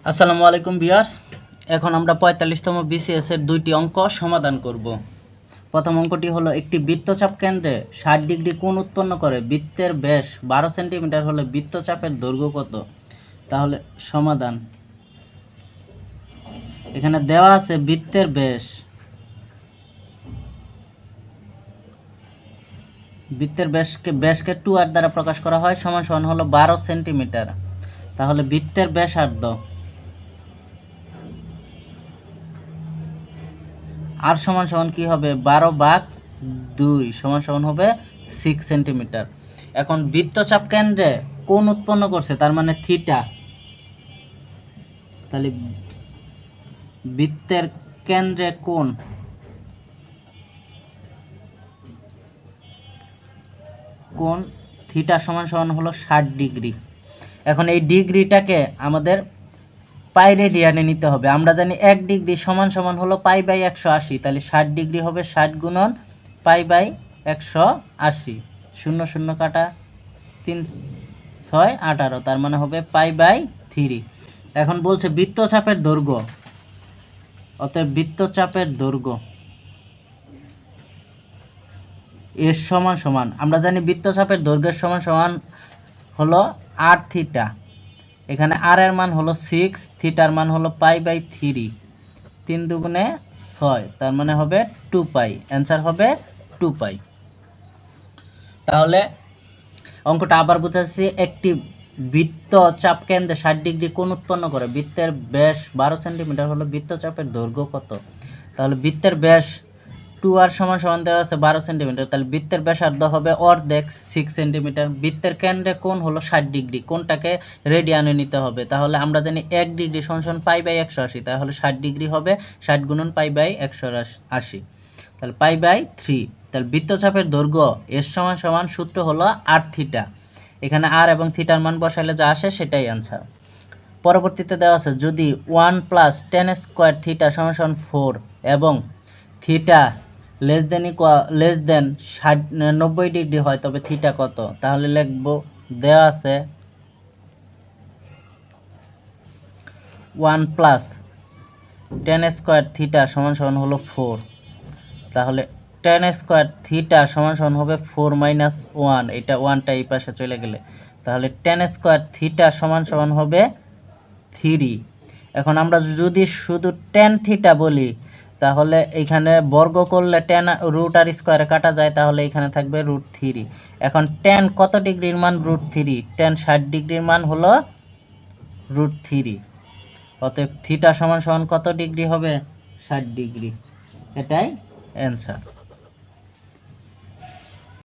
আসসালামু আলাইকুম ভিউয়ার্স। এখন আমরা ৪৫তম বিসিএস এর দুইটি অঙ্ক সমাধান করব। প্রথম অঙ্কটি হলো একটি বৃত্তচাপ কেন্দ্রে ৬০ ডিগ্রি কোণ উৎপন্ন করে বৃত্তের ব্যাস ১২ সেন্টিমিটার হলে বৃত্তচাপের দৈর্ঘ্য কত? তাহলে সমাধান। এখানে দেওয়া আছে বৃত্তের ব্যাসকে 2r দ্বারা প্রকাশ করা হয়, সমান সমান হলো ১২ সেন্টিমিটার। তাহলে বৃত্তের ব্যাসার্ধ আর সমান সমান কি হবে? ১২/২ সমান সমান হবে 6 সেন্টিমিটার। এখন বৃত্তচাপ কেন্দ্রে কোণ উৎপন্ন করছে, তার মানে থিটা। তাহলে বৃত্তের কেন্দ্রে কোণ থিটা সমান সমান হলো ৬০ ডিগ্রি। এখন এই ডিগ্রিটাকে আমাদের পাই রেডিয়ানে নিতে হবে। আমরা জানি ১ ডিগ্রি সমান সমান হলো পাই/১৮০। তাহলে ৬০ ডিগ্রি হবে ৬০ গুণন পাই/১৮০। ০ ০ কাটা ৩ ৬ ১৮, তার মানে হবে পাই/3। এখন বলছে বৃত্তচাপের দৈর্ঘ্য, অতএব বৃত্তচাপের দৈর্ঘ্য এর সমান সমান, আমরা জানি বৃত্তচাপের দৈর্ঘ্যের সমান সমান হলো r থিটা। এখানে r এর মান হলো 6, থিটার মান হলো পাই/3। ৩ দুগুণে ৬, তার মানে হবে 2 পাই। অ্যান্সার হবে 2 পাই। তাহলে অঙ্কটা আবার বুঝাচ্ছি। একটি বৃত্তচাপ কেন্দ্রে ৬০ ডিগ্রি কোণ উৎপন্ন করে বৃত্তের ব্যাস ১২ সেন্টিমিটার হলো বৃত্তচাপের দৈর্ঘ্য কত? তাহলে বৃত্তের ব্যাস 2r সমান সমান দেওয়া আছে ১২ সেন্টিমিটার। তাহলে বৃত্তের ব্যাসার্ধ হবে অর্ধেক 6 সেন্টিমিটার। বৃত্তের কেন্দ্রে কোণ হলো ৬০ ডিগ্রি, কোণটাকে রেডিয়ানে নিতে হবে। তাহলে আমরা জানি ১ ডিগ্রি সমান সমান পাই/১৮০। তাহলে ৬০ ডিগ্রি হবে ৬০ গুণন পাই/১৮০, তাহলে পাই/3। তাহলে বৃত্তচাপের দৈর্ঘ্য এর সমান সমান সূত্র হলো r থিটা। এখানে r এবং থিটার মান বসাইলে যা আসে সেটাই আনসার। পরবর্তীতে দেওয়া আছে যদি 1 + tan স্কোয়ার থিটা সমান সমান 4 এবং থিটা লেস দেন 90 ডিগ্রি হয়, তবে থিটা কত? তাহলে লিখব, দেওয়া আছে 1 + tan স্কোয়ার থিটা সমান সমান হলো 4। তাহলে tan স্কোয়ার থিটা সমান সমান হবে 4 - 1, এটা 1টা এই পাশে চলে গেলে, তাহলে tan স্কোয়ার থিটা সমান সমান হবে 3। এখন আমরা যদি শুধু tan থিটা বলি, তাহলে এখানে বর্গ করলে tan √r স্কোয়ারে কাটা যায়, তাহলে এখানে থাকবে √3। এখন tan কত ডিগ্রির মান? √3। tan ৬০ ডিগ্রির মান হলো √3। অতএব থিটা সমান সমান কত ডিগ্রি হবে? ৬০ ডিগ্রি। এটাই অ্যান্সার।